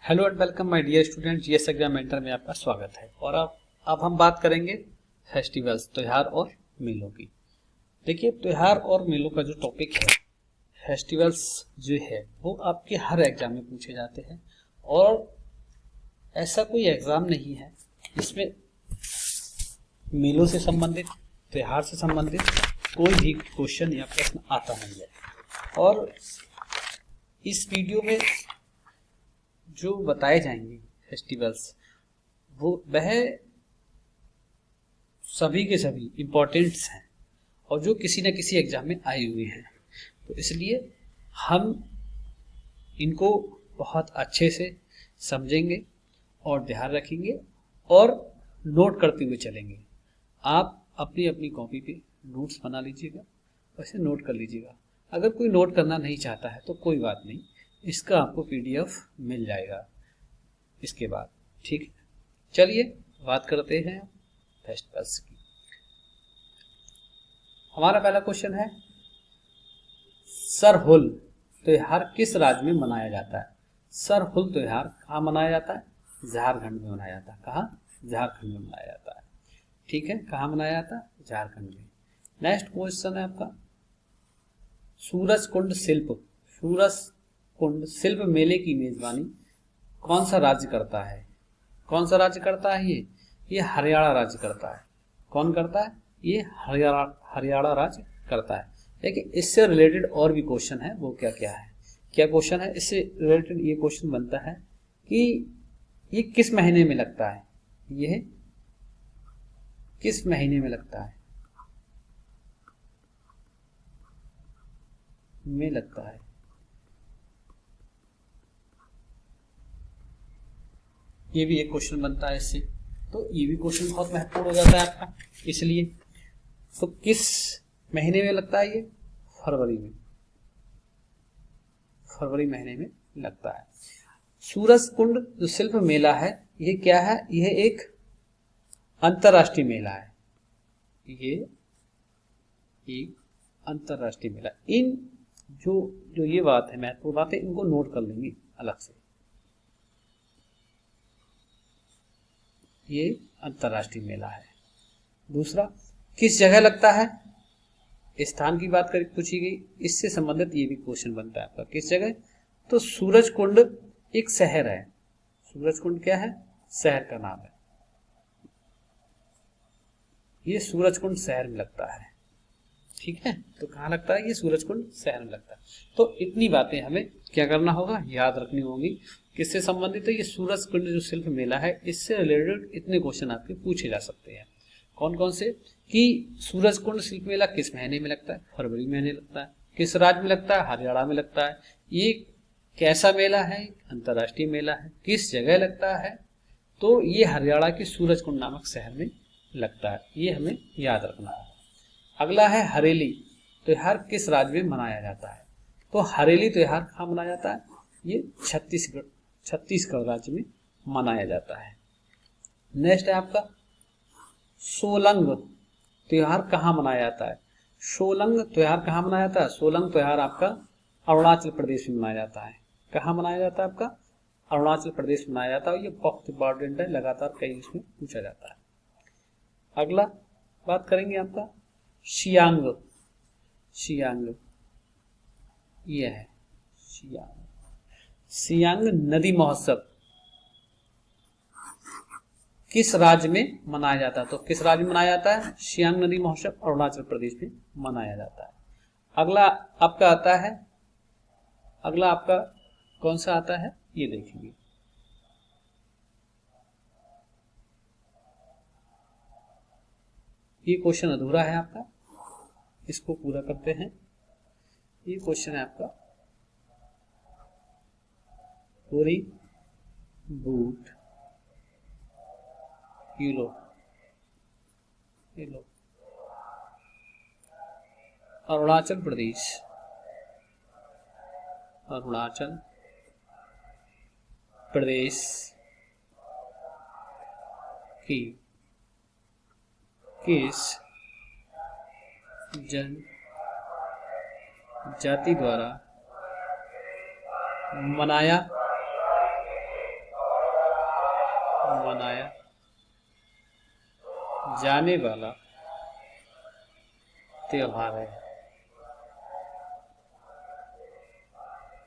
Hello and welcome my dear student, GS exam mentor में आपका स्वागत है। और अब हम बात करेंगे फेस्टिवल्स, त्योहार और मेलों की। देखिए, त्योहार और मेलों का जो टॉपिक है, फेस्टिवल्स जो है वो आपके हर एग्जाम में पूछे जाते हैं। और ऐसा कोई एग्जाम नहीं है जिसमें मेलों से संबंधित, त्योहार से संबंधित कोई भी क्वेश्चन या प्रश्न आता नहीं है। और इस वीडियो में जो बताए जाएंगे फेस्टिवल्स, वो वह सभी के सभी इम्पोर्टेंट्स हैं और जो किसी न किसी एग्जाम में आए हुए हैं। तो इसलिए हम इनको बहुत अच्छे से समझेंगे और ध्यान रखेंगे और नोट करते हुए चलेंगे। आप अपनी अपनी कॉपी पे नोट्स बना लीजिएगा, वैसे नोट कर लीजिएगा। अगर कोई नोट करना नहीं चाहता है तो कोई बात नहीं, इसका आपको पीडीएफ मिल जाएगा इसके बाद। ठीक है, चलिए बात करते हैं फेस्टिवल्स की। हमारा पहला क्वेश्चन है, सरहुल त्योहार किस राज्य में मनाया जाता है? सरहुल त्योहार कहाँ मनाया जाता है? झारखंड में मनाया जाता है। कहाँ? झारखंड में मनाया जाता है। ठीक है, कहाँ मनाया जाता है? झारखंड में। नेक्स्ट क्वेश्चन है आपका, सूरज कुंड शिल्प, सूरज कुंड शिल्प मेले की मेजबानी कौन सा राज्य करता है? कौन सा राज्य करता है? ये हरियाणा राज्य करता है। कौन करता है? ये हरियाणा राज्य करता है। देखिए, इससे रिलेटेड और भी क्वेश्चन है, वो क्या क्या है, क्या क्वेश्चन है इससे रिलेटेड? ये क्वेश्चन बनता है कि ये किस महीने में लगता है? ये किस महीने में लगता है? में लगता है। ये भी एक क्वेश्चन बनता है इससे, तो ये भी क्वेश्चन बहुत महत्वपूर्ण हो जाता है आपका। इसलिए तो किस महीने में लगता है? ये फरवरी में, फरवरी महीने में लगता है। सूरज कुंड जो शिल्प मेला है, ये क्या है? यह एक अंतरराष्ट्रीय मेला है। ये एक अंतरराष्ट्रीय मेला। इन जो जो ये बात है, महत्वपूर्ण बात है, इनको नोट कर लेंगे अलग से। ये अंतरराष्ट्रीय मेला है। दूसरा, किस जगह लगता है? स्थान की बात कर पूछी गई, इससे संबंधित ये भी क्वेश्चन बनता है आपका, किस जगह? तो सूरज कुंड एक शहर है। सूरज कुंड क्या है? शहर का नाम है। ये सूरज कुंड शहर में लगता है। ठीक है, तो कहाँ लगता है? ये सूरज कुंड शहर में लगता है। तो इतनी बातें हमें क्या करना होगा, याद रखनी होगी। किससे संबंधित है? ये सूरज कुंड जो शिल्प मेला है, इससे रिलेटेड इतने क्वेश्चन आपके पूछे जा सकते हैं। कौन कौन से? कि सूरज कुंड शिल्प मेला किस महीने में लगता है? फरवरी महीने लगता है। किस राज्य में लगता है? हरियाणा में लगता है। ये कैसा मेला है? अंतरराष्ट्रीय मेला है। किस जगह लगता है? तो ये हरियाणा के सूरज कुंड नामक शहर में लगता है। ये हमें याद रखना है। अगला है हरेली त्योहार किस राज्य में मनाया जाता है? तो हरेली त्योहार कहाँ मनाया जाता है? ये छत्तीसगढ़ राज्य में मनाया जाता है। नेक्स्ट है आपका, सोलंग त्योहार कहाँ मनाया जाता है? सोलंग त्योहार कहाँ मनाया जाता है? सोलंग त्योहार आपका अरुणाचल प्रदेश में मनाया जाता है। कहाँ मनाया जाता है? आपका अरुणाचल प्रदेश में मनाया जाता है। ये बहुत इंपॉर्टेंट है, लगातार कई इसमें पूछा जाता है। अगला बात करेंगे आपका शियांग, शियांग ये है शियांग। शियांग नदी महोत्सव किस राज्य में मनाया जाता है? तो किस राज्य में मनाया जाता है? शियांग नदी महोत्सव अरुणाचल प्रदेश में मनाया जाता है। अगला आपका आता है, अगला आपका कौन सा आता है, ये देखेंगे। ये क्वेश्चन अधूरा है आपका, इसको पूरा करते हैं। ये क्वेश्चन है आपका, पूरी बूट ये लो अरुणाचल प्रदेश, अरुणाचल प्रदेश की किस जन जाति द्वारा मनाया मनाया जाने वाला त्योहार है।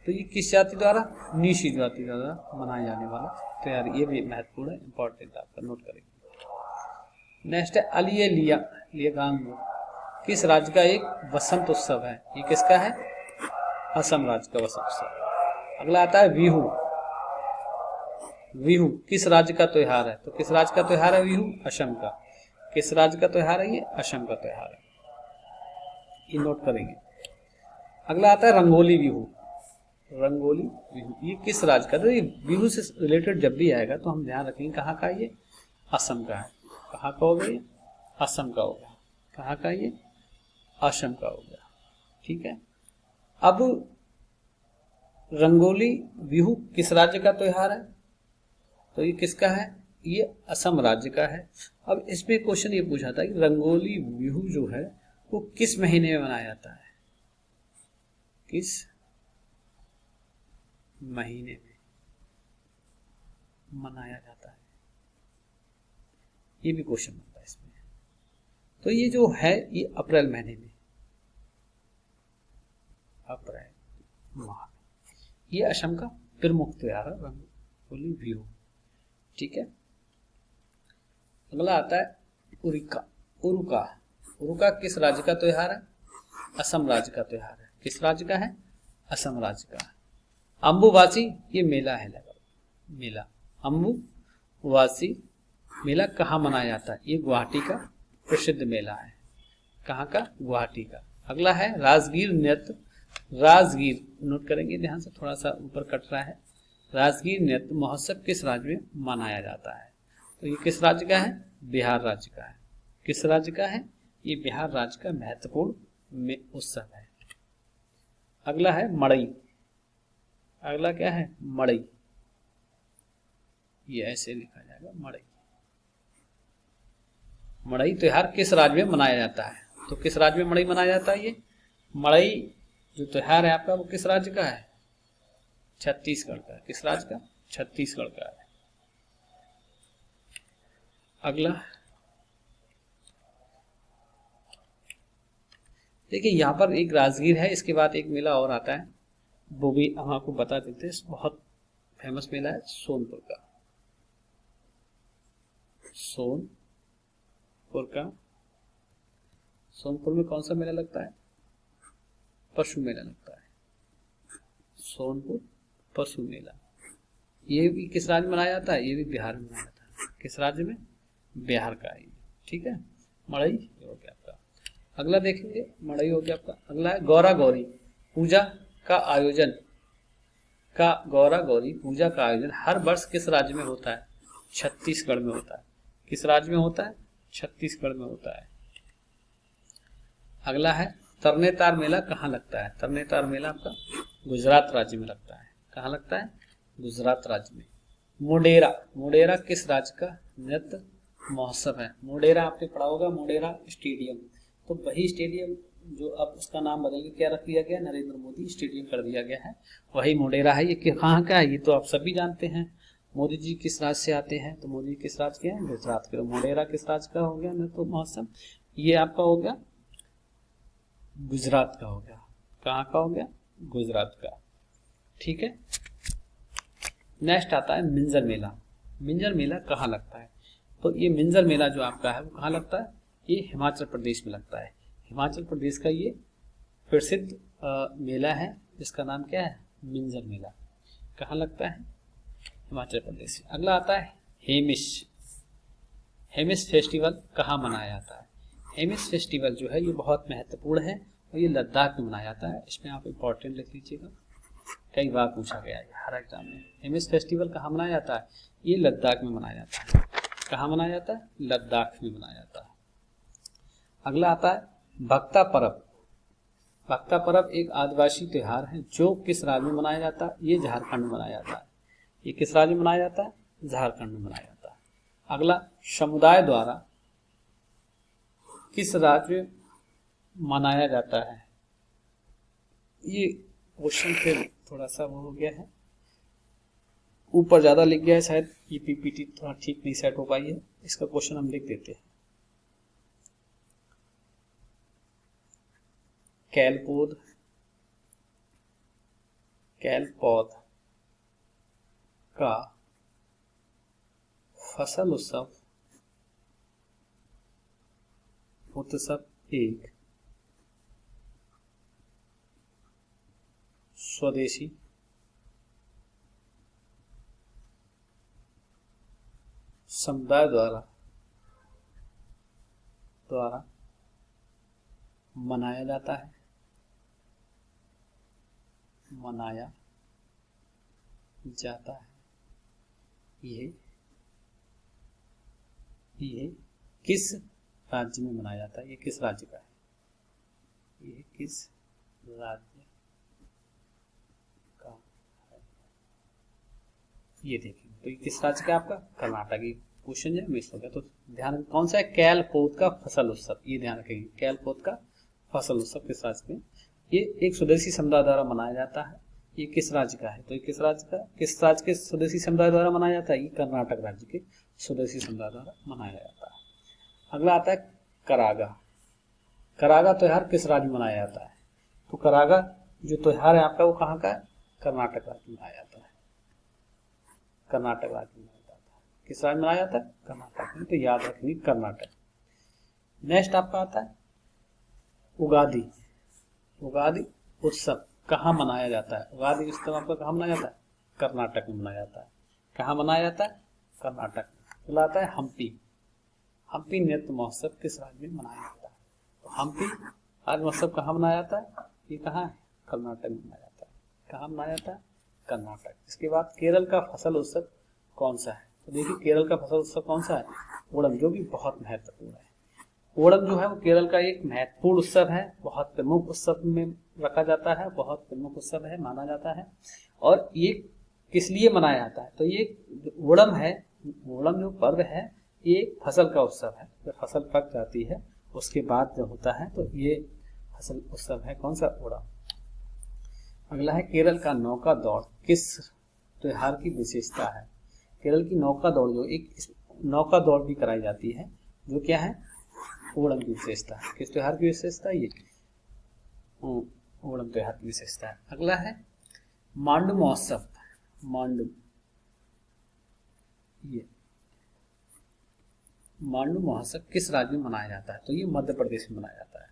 तो ये किस जाति द्वारा? नीशी जाति द्वारा मनाया जाने वाला त्योहार। ये भी महत्वपूर्ण है, इंपॉर्टेंट, आपका नोट करेंगे। नेक्स्ट है अलिये लिया लियांग, किस राज्य का एक वसंत उत्सव है? ये किसका है? असम राज्य का वसंत उत्सव। अगला आता है बिहू। बिहू किस राज्य का त्योहार है? तो किस राज्य का त्योहार है बिहू? असम का। किस राज्य का त्योहार है ये? असम का त्योहार है, ये नोट करेंगे। अगला आता है रंगोली बिहू। रंगोली बिहू ये किस राज्य का? तो ये बिहू से रिलेटेड जब भी आएगा तो हम ध्यान रखेंगे कहाँ का ये? असम का है। कहाँ का हो गया ये? असम का हो गया। कहाँ का ये? असम का हो गया। ठीक है। अब रंगोली बिहू किस राज्य का त्योहार है? तो ये किसका है? ये असम राज्य का है। अब इसमें क्वेश्चन ये पूछा था कि रंगोली बिहू जो है वो किस महीने में मनाया जाता है? किस महीने में मनाया जाता है? ये भी क्वेश्चन बनता है इसमें। तो ये जो है ये अप्रैल महीने में, अप्रैल माह में। ये असम का प्रमुख त्योहार है रंगोली बिहू। ठीक है। अगला आता है उरुका। उरुका उरुका किस राज्य का त्योहार है? असम राज्य का त्योहार है। किस राज्य का है? असम राज्य का है। अम्बुवासी ये मेला है, लगा मेला। अम्बुवासी मेला कहाँ मनाया जाता है? ये गुवाहाटी का प्रसिद्ध मेला है। कहाँ का? गुवाहाटी का। अगला है राजगीर नृत्य। राजगीर नोट करेंगे ध्यान से, थोड़ा सा ऊपर कट रहा है। राजगीर नृत्य महोत्सव किस राज्य में मनाया जाता है? तो ये किस राज्य का है? बिहार राज्य का है। किस राज्य का है? ये बिहार राज्य का महत्वपूर्ण उत्सव है। अगला है मड़ई। अगला क्या है? मड़ई। ये ऐसे लिखा जाएगा मड़ई। मड़ई त्योहार किस राज्य में मनाया जाता है? तो किस राज्य में मड़ई मनाया जाता है? ये मड़ई जो त्योहार है आपका वो किस राज्य का है? छत्तीसगढ़ का। किस राज्य का? छत्तीसगढ़ का है। अगला देखिए यहाँ पर एक राजगीर है, इसके बाद एक मेला और आता है, वो भी हम आपको बता देते हैं। बहुत फेमस मेला है सोनपुर का। सोनपुर का। सोनपुर में कौन सा मेला लगता है? पशु मेला लगता है। सोनपुर पशु मेला। ये भी किस राज्य में मनाया जाता है? ये भी बिहार में मनाया जाता है। किस राज्य में? बिहार का है। ठीक है। मड़ई हो गया आपका। अगला देखेंगे, मड़ई हो गया आपका। अगला है गौरा गौरी पूजा का आयोजन। गौरा गौरी पूजा का आयोजन हर वर्ष किस राज्य में होता है? छत्तीसगढ़ में होता है। किस राज्य में होता है? छत्तीसगढ़ में होता है। अगला है तरनेतार मेला कहाँ लगता है? तरनेतार मेला आपका गुजरात राज्य में लगता है। कहाँ लगता है? गुजरात राज्य में। मोडेरा। मोडेरा किस राज्य का नृत्य महोत्सव है? मोडेरा आपने पढ़ा होगा, मोडेरा स्टेडियम। तो वही स्टेडियम जो अब उसका नाम बदल के क्या रख दिया गया? नरेंद्र मोदी स्टेडियम कर दिया गया है, वही मोडेरा है। ये कहाँ का है? ये तो आप सभी जानते हैं। मोदी जी किस राज्य से आते हैं? तो मोदी किस राज्य के हैं? गुजरात के। मोडेरा किस राज्य का हो गया नृत्य महोत्सव? ये आपका हो गया गुजरात का हो गया। कहाँ का हो गया? गुजरात का। ठीक है। नेक्स्ट आता है मिंजर मेला। मिंजर मेला कहाँ लगता है? तो ये मिंजर मेला जो आपका है वो कहाँ लगता है? ये हिमाचल प्रदेश में लगता है। हिमाचल प्रदेश का ये प्रसिद्ध मेला है जिसका नाम क्या है? मिंजर मेला। कहाँ लगता है? हिमाचल प्रदेश। अगला आता है हेमिश। हेमिश फेस्टिवल कहाँ मनाया जाता है? हेमिश फेस्टिवल जो है ये बहुत महत्वपूर्ण है और ये लद्दाख में मनाया जाता है। इसमें आप इम्पोर्टेंट लिख लीजिएगा, कई बार पूछा गया है हर एग्जाम में। हेमिश फेस्टिवल कहाँ मनाया जाता है? ये लद्दाख में मनाया जाता है। कहाँ मनाया जाता है? लद्दाख में मनाया जाता है। अगला आता है भक्ता पर्व। भक्ता पर्व एक आदिवासी त्योहार है जो किस राज्य में मनाया जाता है? ये झारखंड में मनाया जाता है। ये किस राज्य में मनाया जाता है? झारखंड में मनाया जाता है। अगला समुदाय द्वारा किस राज्य में मनाया जाता है? ये क्वेश्चन फिर थोड़ा सा वो हो गया है, ऊपर ज़्यादा लिख गया है, शायद ये पीपीटी थोड़ा ठीक नहीं सेट हो पाई है। इसका क्वेश्चन हम लिख देते हैं। कैलपौध का फसल उत्सव एक स्वदेशी समुदाय द्वारा मनाया जाता है। ये किस राज्य में मनाया जाता है? ये किस राज्य का है? ये किस राज्य का है? ये देखेंगे तो ये किस राज्य का आपका? कर्नाटक। ये क्वेश्चन है मिस हो गया, तो ध्यान रखें कौन सा है? कैलपौध का फसल उत्सव। ये ध्यान रखेंगे, कैलपौध का फसल उत्सव किस राज्य में? ये एक स्वदेशी समुदाय द्वारा मनाया जाता है। ये किस राज्य का है? तो ये किस राज्य के स्वदेशी समुदाय द्वारा मनाया जाता है? ये कर्नाटक राज्य के स्वदेशी समुदाय द्वारा मनाया जाता है। अगला आता है करागा। करागा त्योहार किस राज्य में मनाया जाता है? तो करागा जो त्योहार है आपका वो कहाँ का है? कर्नाटक राज्य में मनाया जाता है। कर्नाटक राज्य में मनाया जाता है। किस राज्य में मनाया जाता है? कर्नाटक में। तो याद रखेंगे कर्नाटक। नेक्स्ट आपका आता है उगादि। उगादि उत्सव कहाँ मनाया जाता है? उगादि उत्सव आपका कहाँ मनाया जाता है? कर्नाटक में मनाया जाता है। कहाँ मनाया जाता है? कर्नाटक में। अगला आता है हम्पी। हम्पी नृत्य महोत्सव किस राज्य में मनाया जाता है? तो हम्पी आज महोत्सव कहाँ मनाया जाता है? ये कहाँ है? कर्नाटक में मनाया जाता है। कहाँ मनाया जाता है? कर्नाटक। इसके बाद केरल का फसल उत्सव कौन सा है? तो देखिए केरल का फसल उत्सव कौन सा है? ओणम, जो भी बहुत महत्वपूर्ण है। ओणम जो है वो केरल का एक महत्वपूर्ण उत्सव है, बहुत प्रमुख उत्सव में रखा जाता है, बहुत प्रमुख उत्सव है, माना जाता है। और ये किस लिए मनाया जाता है? तो ये ओणम है, ओणम जो पर्व है ये फसल का उत्सव है। जब फसल पक जाती है उसके बाद जो होता है तो ये फसल उत्सव है कौन सा? ओणम। अगला है केरल का नौका दौड़ किस त्योहार की विशेषता है? केरल की नौका दौड़ जो एक नौका दौड़ भी कराई जाती है, जो क्या है? ओणम की विशेषता है। किस त्योहार की विशेषता? ये ओणम त्योहार की विशेषता है। अगला है मांडू महोत्सव। मांडू, ये मांडू महोत्सव किस राज्य में मनाया जाता है? तो ये मध्य प्रदेश में मनाया जाता है।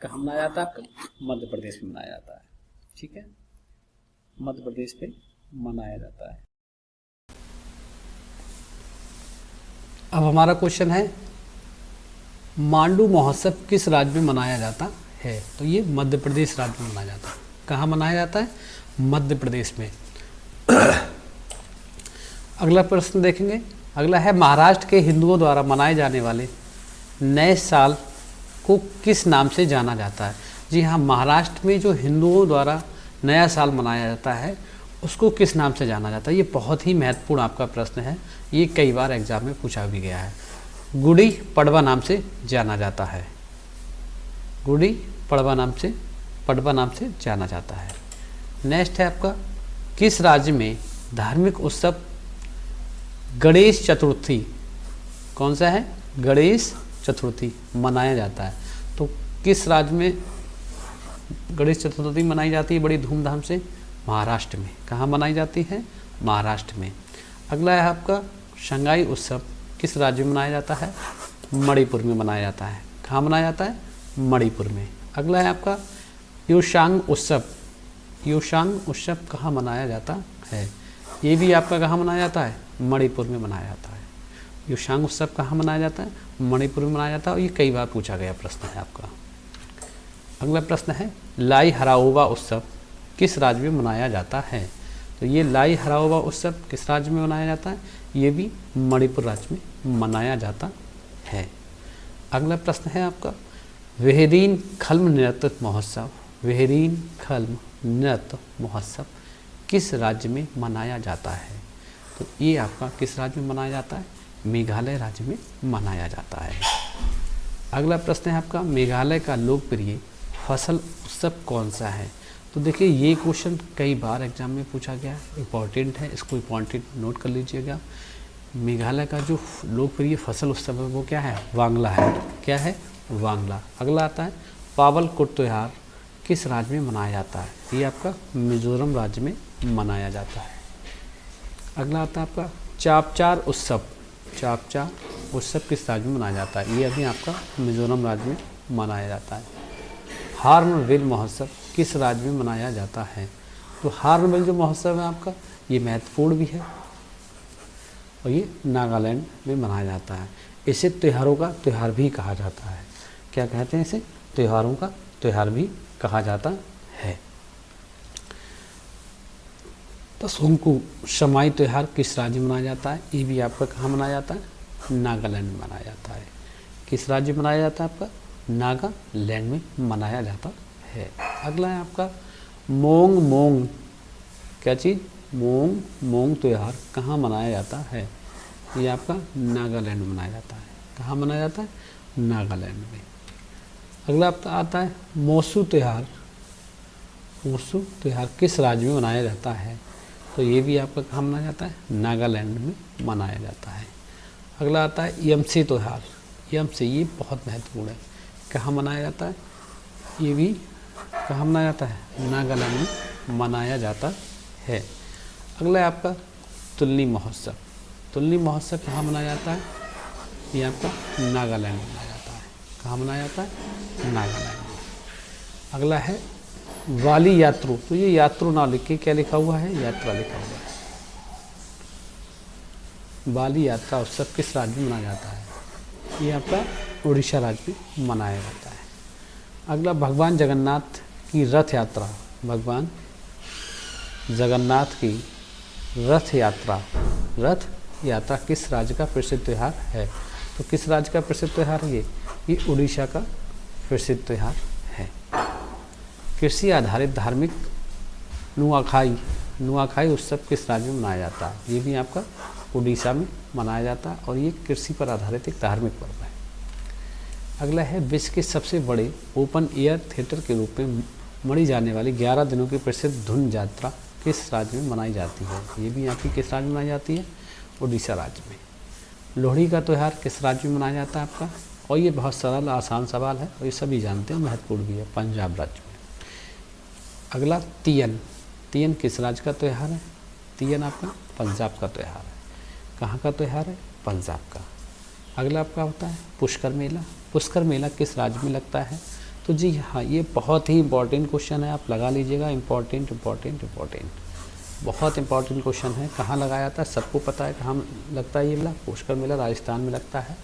कहाँ मनाया जाता है आपका? मध्य प्रदेश में मनाया जाता है। ठीक है, मध्य प्रदेश में मनाया जाता है। अब हमारा क्वेश्चन है मांडू महोत्सव किस राज्य में मनाया जाता है? तो ये मध्य प्रदेश राज्य में मनाया जाता है। कहाँ मनाया जाता है? मध्य प्रदेश में। अगला प्रश्न देखेंगे। अगला है महाराष्ट्र के हिंदुओं द्वारा मनाए जाने वाले नए साल को किस नाम से जाना जाता है? जी हाँ, महाराष्ट्र में जो हिंदुओं द्वारा नया साल मनाया जाता है उसको किस नाम से जाना जाता है? ये बहुत ही महत्वपूर्ण आपका प्रश्न है, ये कई बार एग्जाम में पूछा भी गया है। गुड़ी पड़वा नाम से जाना जाता है। गुड़ी पड़वा नाम से जाना जाता है। नेक्स्ट है आपका किस राज्य में धार्मिक उत्सव गणेश चतुर्थी, कौन सा है? गणेश चतुर्थी मनाया जाता है। तो किस राज्य में गणेश चतुर्थी मनाई जाती है बड़ी धूमधाम से? महाराष्ट्र में। कहाँ मनाई जाती है? महाराष्ट्र में। अगला है आपका शंगाई उत्सव किस राज्य में मनाया जाता है? मणिपुर में मनाया जाता है। कहाँ मनाया जाता है? मणिपुर में। अगला है आपका युशांग उत्सव। युशांग उत्सव कहाँ मनाया जाता है? ये भी आपका कहाँ मनाया जाता है? मणिपुर में मनाया जाता है। युशांग उत्सव कहाँ मनाया जाता है? मणिपुर में मनाया जाता है। और ये कई बार पूछा गया प्रश्न है आपका। अगला प्रश्न है लाई हराओबा उत्सव किस राज्य में मनाया जाता है? तो ये लाई हराओबा उत्सव किस राज्य में मनाया जाता है? ये भी मणिपुर राज्य में मनाया जाता है। अगला प्रश्न है आपका वेहरीन खल्म नृत्य महोत्सव। वेहरीन खल्म नृत्य महोत्सव किस राज्य में मनाया जाता है? तो ये आपका किस राज्य में मनाया जाता है? मेघालय राज्य में मनाया जाता है। अगला प्रश्न है आपका मेघालय का लोकप्रिय फसल उत्सव कौन सा है? तो देखिए ये क्वेश्चन कई बार एग्जाम में पूछा गया है, इम्पॉर्टेंट है, इसको इम्पॉर्टेंट नोट कर लीजिएगा। मेघालय का जो लोकप्रिय फसल उत्सव है वो क्या है? वांगला है। क्या है? वांगला। अगला आता है पावल कुट त्यौहार किस राज्य में मनाया जाता है? ये आपका मिजोरम राज्य में मनाया जाता है। अगला आता है आपका चापचार उत्सव। चापचार उत्सव किस राज्य में मनाया जाता है? ये अभी आपका मिजोरम राज्य में मनाया जाता है। हार्नबिल महोत्सव किस राज्य में मनाया जाता है? तो हार्नबिल जो महोत्सव है आपका, ये महत्वपूर्ण भी है और ये नागालैंड में मनाया जाता है। इसे त्योहारों का त्योहार भी कहा जाता है। क्या कहते हैं इसे? त्योहारों का त्योहार भी कहा जाता है। तो सोंकू शमाई त्योहार किस राज्य में मनाया जाता है? ये भी आपका कहाँ मनाया जाता है? नागालैंड में मनाया जाता है। किस राज्य में मनाया जाता है? आपका नागालैंड में मनाया जाता है। अगला है आपका मोंग मोंग। क्या चीज़? मोंग मोंग त्यौहार कहाँ मनाया जाता है? ये आपका नागालैंड में मनाया जाता है। कहाँ मनाया जाता है? नागालैंड में। अगला आपका आता है मोसू त्यौहार। मोसू त्यौहार किस राज्य में मनाया जाता है? तो ये भी आपका कहाँ मनाया जाता है? नागालैंड में मनाया जाता है। अगला आता है यमसी त्यौहार। यमसी, ये बहुत महत्वपूर्ण है। कहाँ मनाया जाता है? ये भी कहाँ मनाया जाता है? नागालैंड में मनाया जाता है। अगला है आपका तुलनी महोत्सव। तुलनी महोत्सव कहाँ मनाया जाता है? ये आपका नागालैंड में मनाया जाता है। कहाँ मनाया जाता है? नागालैंड में। अगला है वाली यात्रु। तो ये यात्रु ना लिख के क्या लिखा हुआ है? यात्रा लिखा हुआ है। वाली यात्रा उत्सव किस राज्य में मनाया जाता है? ये आपका उड़ीसा राज्य में मनाया जाता है। अगला भगवान जगन्नाथ की रथ यात्रा। भगवान जगन्नाथ की रथ यात्रा किस राज्य का प्रसिद्ध त्यौहार है? तो किस राज्य का प्रसिद्ध त्यौहार है? ये उड़ीसा का प्रसिद्ध त्यौहार है। कृषि आधारित धार्मिक नुआखाई उत्सव किस राज्य में मनाया जाता है? ये भी आपका उड़ीसा में मनाया जाता है और ये कृषि पर आधारित एक धार्मिक पर्व है। अगला है विश्व के सबसे बड़े ओपन एयर थिएटर के रूप में मनी जाने वाली 11 दिनों की प्रसिद्ध धुन यात्रा किस राज्य में मनाई जाती है? ये भी आपकी किस राज्य में मनाई जाती है? उड़ीसा राज्य में। लोहड़ी का त्यौहार किस राज्य में मनाया जाता है आपका? और ये बहुत सरल आसान सवाल है और ये सभी जानते हैं, महत्वपूर्ण भी है। पंजाब राज्य में। अगला तीयन। तीयन किस राज्य का त्यौहार है? तीयन आपका पंजाब का त्यौहार है। कहाँ का त्यौहार है? पंजाब का। अगला आपका होता है पुष्कर मेला। पुष्कर मेला किस राज्य में लगता है? तो जी हाँ, ये बहुत ही इंपॉर्टेंट क्वेश्चन है, आप लगा लीजिएगा। इंपॉर्टेंट बहुत इंपॉर्टेंट क्वेश्चन है। कहाँ लगाया जाता है? सबको पता है कहाँ लगता है ये मेला। पुष्कर मेला राजस्थान में लगता है।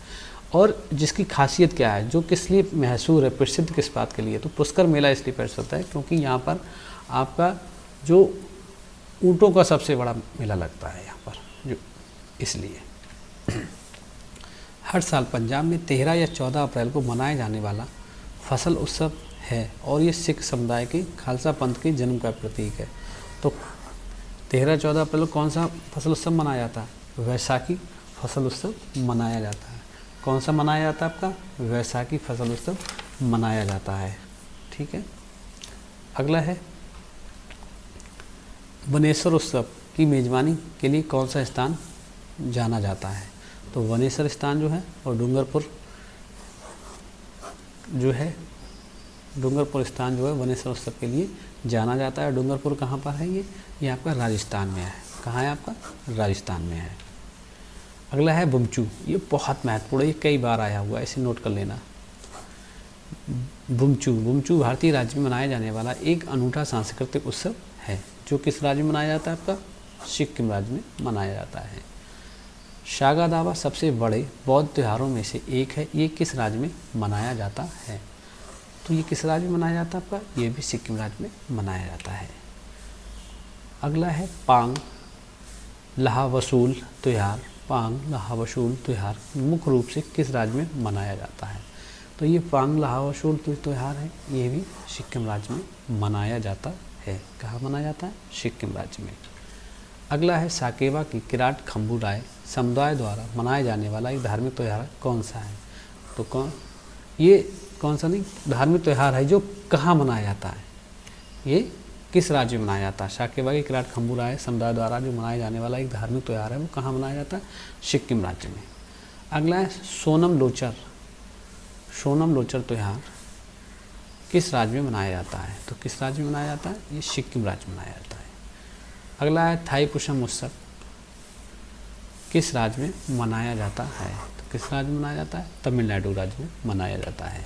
और जिसकी खासियत क्या है, जो किस लिए मशहूर है, प्रसिद्ध किस बात के लिए? तो पुष्कर मेला इसलिए प्रसिद्ध है क्योंकि यहाँ पर आपका जो ऊँटों का सबसे बड़ा मेला लगता है यहाँ पर, जो इसलिए हर साल पंजाब में 13 या 14 अप्रैल को मनाए जाने वाला फसल उत्सव है और ये सिख समुदाय के खालसा पंथ के जन्म का प्रतीक है। तो 13-14 अप्रैल को कौन सा फसल उत्सव मनाया जाता है? वैसाखी फसल उत्सव मनाया जाता है। कौन सा मनाया जाता है आपका? वैसाखी फसल उत्सव मनाया जाता है। ठीक है। अगला है वनेश्वर उत्सव की मेज़बानी के लिए कौन सा स्थान जाना जाता है? तो वनेश्वर स्थान जो है और डूंगरपुर स्थान जो है वनेश्वर उत्सव के लिए जाना जाता है। डूंगरपुर कहाँ पर है? ये आपका राजस्थान में है। कहाँ है आपका? राजस्थान में है। अगला है बुमचू। ये बहुत महत्वपूर्ण है, ये कई बार आया हुआ है, इसे नोट कर लेना। बुमचू भारतीय राज्य में मनाया जाने वाला एक अनूठा सांस्कृतिक उत्सव है जो किस राज्य में मनाया जाता है? आपका सिक्किम राज्य में मनाया जाता है। शागा दावा सबसे बड़े बौद्ध त्योहारों में से एक है, ये किस राज्य में मनाया जाता है? तो ये किस राज्य में मनाया जाता है आपका? ये भी सिक्किम राज्य में मनाया जाता है। अगला है पांग लहावसूल त्यौहार। पांग लहावसूल त्यौहार मुख्य रूप से किस राज्य में मनाया जाता है? तो ये पांग लहावसूल त्यौहार है, ये भी सिक्किम राज्य में मनाया जाता है। कहाँ मनाया जाता है? सिक्किम राज्य में। अगला है साकेवा की किराट खम्बू राय समुदाय द्वारा मनाया जाने वाला एक धार्मिक त्यौहार कौन सा है? तो कौन सा नहीं, धार्मिक त्यौहार है जो कहाँ मनाया जाता है? ये किस राज्य में मनाया जाता है? साकेवागी किराट खम्बुराय समुदाय द्वारा जो मनाया जाने वाला एक धार्मिक त्यौहार है वो कहाँ मनाया जाता है? सिक्किम राज्य में। अगला है सोनम लोचर। सोनम लोचर त्यौहार किस राज्य में मनाया जाता है? तो किस राज्य में मनाया जाता है? ये सिक्किम राज्य में मनाया जाता है। अगला है थाई पुसम उत्सव किस राज्य में मनाया जाता है? तो किस राज्य में मनाया जाता है? तमिलनाडु राज्य में मनाया जाता है।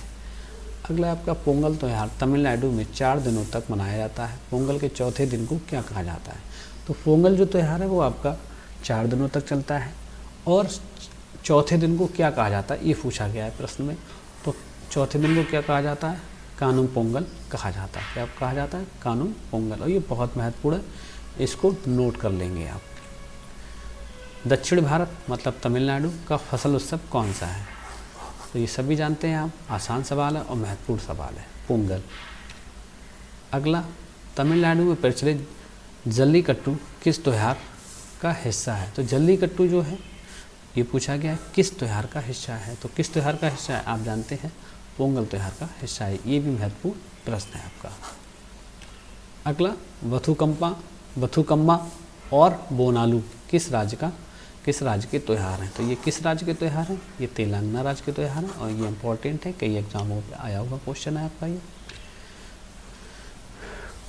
अगला है आपका पोंगल त्यौहार तमिलनाडु में 4 दिनों तक मनाया जाता है। पोंगल के चौथे दिन को क्या कहा जाता है? तो पोंगल जो त्यौहार है वो आपका 4 दिनों तक चलता है और चौथे दिन को क्या कहा जाता है ये पूछा गया है प्रश्न में। तो चौथे दिन को क्या कहा जाता है? कानुम पोंगल कहा जाता है। क्या कहा जाता है? कानुम पोंगल। और ये बहुत महत्वपूर्ण है, इसको नोट कर लेंगे आप। दक्षिण भारत मतलब तमिलनाडु का फसल उत्सव कौन सा है? तो ये सभी जानते हैं आप, आसान सवाल है और महत्वपूर्ण सवाल है, पोंगल। अगला, तमिलनाडु में प्रचलित जल्लीकट्टू किस त्यौहार का हिस्सा है? तो जल्लीकट्टू जो है ये पूछा गया है किस त्यौहार का हिस्सा है? तो किस त्यौहार का हिस्सा है? आप जानते हैं पोंगल त्यौहार का हिस्सा है। ये भी महत्वपूर्ण प्रश्न है आपका। अगला, बथुकम्मा और बोनालू किस राज्य के त्यौहार हैं? तो ये किस राज्य के त्यौहार हैं? ये तेलंगाना राज्य के त्यौहार हैं और ये इंपॉर्टेंट है, कई एग्जामों पे आया हुआ क्वेश्चन है आपका ये।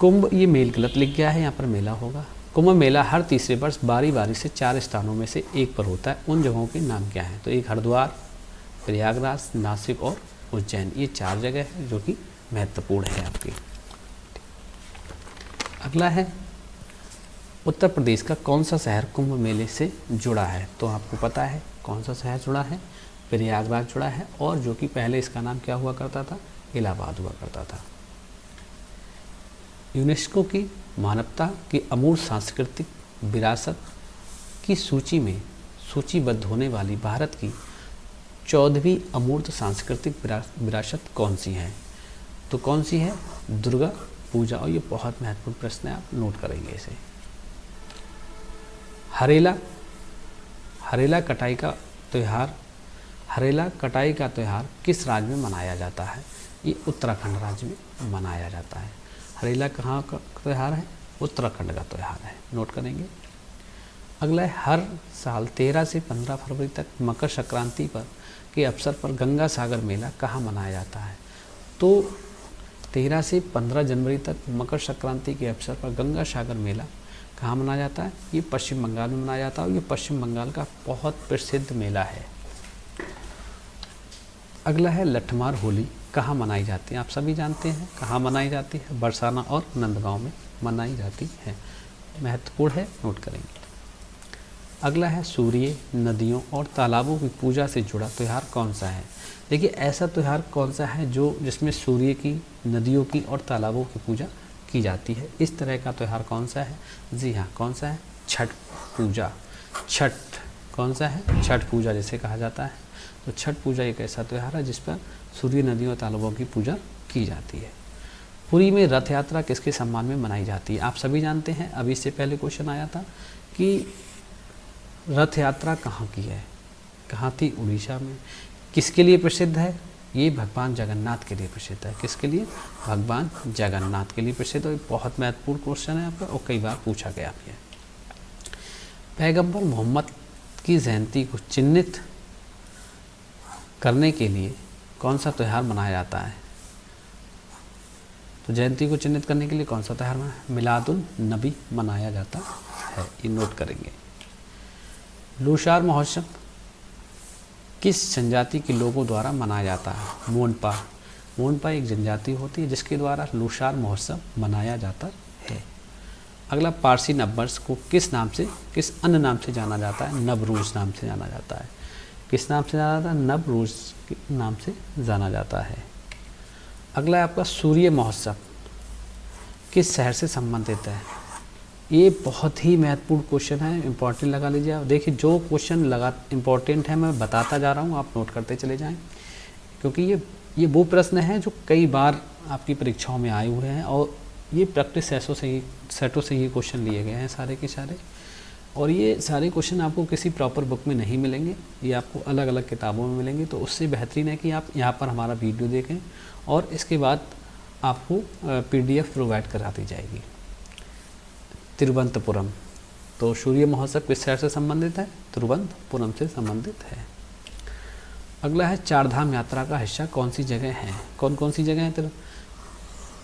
कुंभ, ये मेल गलत लिख गया है, यहाँ पर मेला होगा। कुंभ मेला हर तीसरे वर्ष बारी बारी से 4 स्थानों में से एक पर होता है। उन जगहों के नाम क्या हैं? तो एक हरिद्वार, प्रयागराज, नासिक और उज्जैन। ये 4 जगह है जो कि महत्वपूर्ण है आपकी। अगला है, उत्तर प्रदेश का कौन सा शहर कुंभ मेले से जुड़ा है? तो आपको पता है कौन सा शहर जुड़ा है? प्रयागराज जुड़ा है, और जो कि पहले इसका नाम क्या हुआ करता था? इलाहाबाद हुआ करता था। यूनेस्को की मानवता की अमूर्त सांस्कृतिक विरासत की सूची में सूचीबद्ध होने वाली भारत की 14वीं अमूर्त सांस्कृतिक विरासत कौन सी है? तो कौन सी है? दुर्गा पूजा। और ये बहुत महत्वपूर्ण प्रश्न है, आप नोट करेंगे इसे। हरेला कटाई का त्यौहार किस राज्य में मनाया जाता है? ये उत्तराखंड राज्य में मनाया जाता है। हरेला कहाँ का त्यौहार है? उत्तराखंड का त्यौहार है, नोट करेंगे। अगला है, हर साल 13 से 15 फरवरी तक मकर संक्रांति के अवसर पर गंगा सागर मेला कहाँ मनाया जाता है? तो 13 से 15 जनवरी तक मकर संक्रांति के अवसर पर गंगा सागर मेला कहाँ मनाया जाता है? ये पश्चिम बंगाल में मनाया जाता है और ये पश्चिम बंगाल का बहुत प्रसिद्ध मेला है। अगला है, लठमार होली कहाँ मनाई जाती है? आप सभी जानते हैं कहाँ मनाई जाती है, बरसाना और नंदगांव में मनाई जाती है। महत्वपूर्ण है, नोट करेंगे। अगला है, सूर्य, नदियों और तालाबों की पूजा से जुड़ा त्यौहार कौन सा है? देखिए, ऐसा त्यौहार कौन सा है जो जिसमें सूर्य की, नदियों की और तालाबों की पूजा की जाती है? इस तरह का त्यौहार कौन सा है? जी हाँ, कौन सा है? छठ पूजा। छठ कौन सा है? छठ पूजा जिसे कहा जाता है। तो छठ पूजा एक ऐसा त्यौहार है जिस पर सूर्य, नदियों और तालाबों की पूजा की जाती है। पुरी में रथ यात्रा किसके सम्मान में मनाई जाती है? आप सभी जानते हैं, अभी इससे पहले क्वेश्चन आया था कि रथ यात्रा कहाँ की है, कहाँ थी? उड़ीसा में। किसके लिए प्रसिद्ध है? ये भगवान जगन्नाथ के लिए प्रसिद्ध है। किसके लिए? भगवान जगन्नाथ के लिए प्रसिद्ध है। बहुत महत्वपूर्ण क्वेश्चन है आपका और कई बार पूछा गया है। पैगंबर मोहम्मद की जयंती को चिन्हित करने के लिए कौन सा त्यौहार मनाया जाता है? तो जयंती को चिन्हित करने के लिए कौन सा त्यौहार मिलादुन नबी मनाया जाता है, ये नोट करेंगे। लूसार महोत्सव किस जनजाति के लोगों द्वारा मनाया जाता है? मोनपा। मोनपा एक जनजाति होती है जिसके द्वारा लूसार महोत्सव मनाया जाता है। अगला, पारसी नववर्ष को किस अन्य नाम से जाना जाता है? नवरूज नाम से जाना जाता है। किस नाम से जाना जाता है? नवरूज के नाम से जाना जाता है। अगला है आपका, सूर्य महोत्सव किस शहर से संबंधित है? ये बहुत ही महत्वपूर्ण क्वेश्चन है, इंपॉर्टेंट लगा लीजिए आप। देखिए, जो क्वेश्चन इंपॉर्टेंट है मैं बताता जा रहा हूँ, आप नोट करते चले जाएं, क्योंकि ये वो प्रश्न है जो कई बार आपकी परीक्षाओं में आए हुए हैं और ये प्रैक्टिस सेटों से ही क्वेश्चन लिए गए हैं सारे के सारे। और ये सारे क्वेश्चन आपको किसी प्रॉपर बुक में नहीं मिलेंगे, ये आपको अलग अलग किताबों में मिलेंगे। तो उससे बेहतरीन है कि आप यहाँ पर हमारा वीडियो देखें और इसके बाद आपको PDF प्रोवाइड करा दी जाएगी। तिरुवनंतपुरम। तो सूर्य महोत्सव किस शहर से संबंधित है? तिरुवनंतपुरम से संबंधित है। अगला है चारधाम यात्रा का हिस्सा कौन सी जगह है? कौन कौन सी जगह है?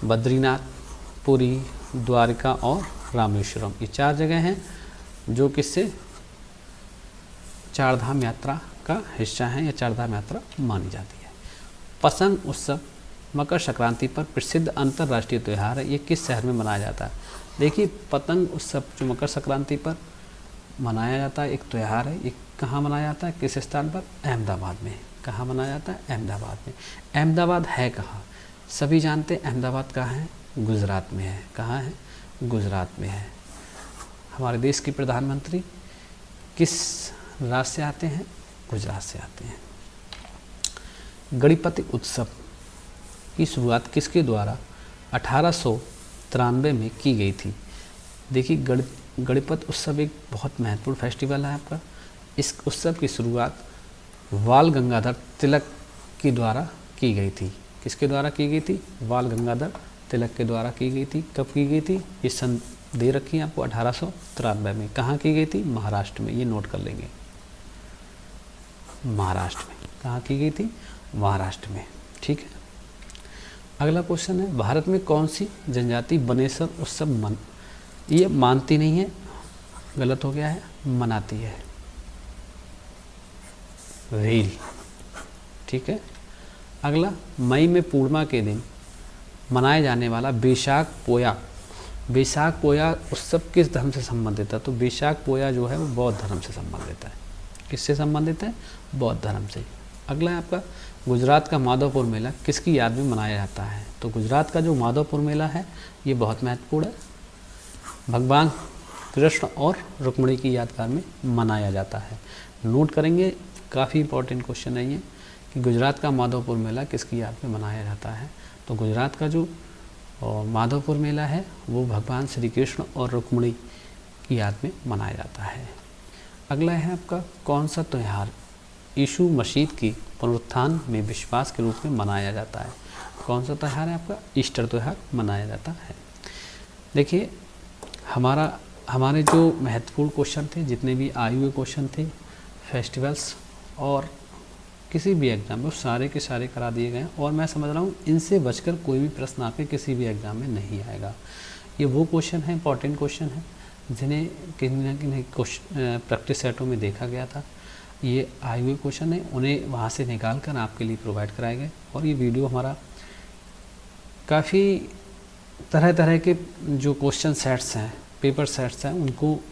बद्रीनाथ, पुरी, द्वारका और रामेश्वरम। ये 4 जगह हैं जो किससे चारधाम यात्रा का हिस्सा है या चारधाम यात्रा मानी जाती है। पतंग उत्सव मकर संक्रांति पर प्रसिद्ध अंतर्राष्ट्रीय त्यौहार है, ये किस शहर में मनाया जाता है? देखिए, पतंग उत्सव जो मकर संक्रांति पर मनाया जाता है एक त्यौहार है, ये कहाँ मनाया जाता है, किस स्थान पर? अहमदाबाद में। कहाँ मनाया जाता है? अहमदाबाद में। अहमदाबाद है कहाँ? सभी जानते हैं अहमदाबाद कहाँ है? गुजरात में है। कहाँ है? गुजरात में है। हमारे देश के प्रधानमंत्री किस राज्य से आते हैं? गुजरात से आते हैं। गणपति उत्सव की शुरुआत किसके द्वारा 1893 में की गई थी? देखिए, गणपति उत्सव एक बहुत महत्वपूर्ण फेस्टिवल है आपका। इस उत्सव की शुरुआत बाल गंगाधर तिलक के द्वारा की गई थी। किसके द्वारा की गई थी? बाल गंगाधर तिलक के द्वारा की गई थी। कब की गई थी? ये सन दे रखी है आपको 1893 में। कहाँ की गई थी? महाराष्ट्र में। ये नोट कर लेंगे, महाराष्ट्र में। कहाँ की गई थी? महाराष्ट्र में। ठीक है। अगला क्वेश्चन है, भारत में कौन सी जनजाति बनेश्वर उत्सव ये मानती नहीं है? गलत हो गया है, मनाती है। भील। ठीक है। अगला, मई में पूर्णिमा के दिन मनाया जाने वाला बैसाख पोया उत्सव किस धर्म से संबंधित है? तो बैसाख पोया जो है वो बौद्ध धर्म से संबंधित है। किससे संबंधित है? बौद्ध धर्म से। अगला है आपका, गुजरात का माधवपुर मेला किसकी याद में मनाया जाता है? तो गुजरात का जो माधवपुर मेला है ये बहुत महत्वपूर्ण है, भगवान कृष्ण और रुक्मिणी की यादगार में मनाया जाता है। नोट करेंगे, काफ़ी इंपॉर्टेंट क्वेश्चन है ये कि गुजरात का माधवपुर मेला किसकी याद में मनाया जाता है? तो गुजरात का जो माधवपुर मेला है वो भगवान श्री कृष्ण और रुक्मिणी की याद में मनाया जाता है। अगला है आपका, कौन सा त्यौहार यीशु मसीह की पुनरुत्थान में विश्वास के रूप में मनाया जाता है? कौन सा त्यौहार है आपका? ईस्टर त्यौहार मनाया जाता है। देखिए, हमारे जो महत्वपूर्ण क्वेश्चन थे, जितने भी आए हुए क्वेश्चन थे फेस्टिवल्स और किसी भी एग्ज़ाम में, सारे के सारे करा दिए गए। और मैं समझ रहा हूँ इनसे बचकर कोई भी प्रश्न आपके किसी भी एग्ज़ाम में नहीं आएगा। ये वो क्वेश्चन है, इंपॉर्टेंट क्वेश्चन है, जिन्हें किन्हीं न किन्हीं प्रैक्टिस सेटों में देखा गया था। ये आए हुए क्वेश्चन है, उन्हें वहाँ से निकाल कर आपके लिए प्रोवाइड कराए गए। और ये वीडियो हमारा काफ़ी तरह तरह के जो क्वेश्चन सेट्स हैं, पेपर सेट्स हैं,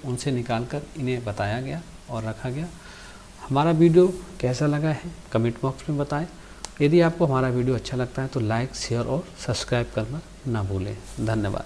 उनसे निकाल कर इन्हें बताया गया और रखा गया। हमारा वीडियो कैसा लगा है कमेंट बॉक्स में बताएं। यदि आपको हमारा वीडियो अच्छा लगता है तो लाइक, शेयर और सब्सक्राइब करना ना भूलें। धन्यवाद।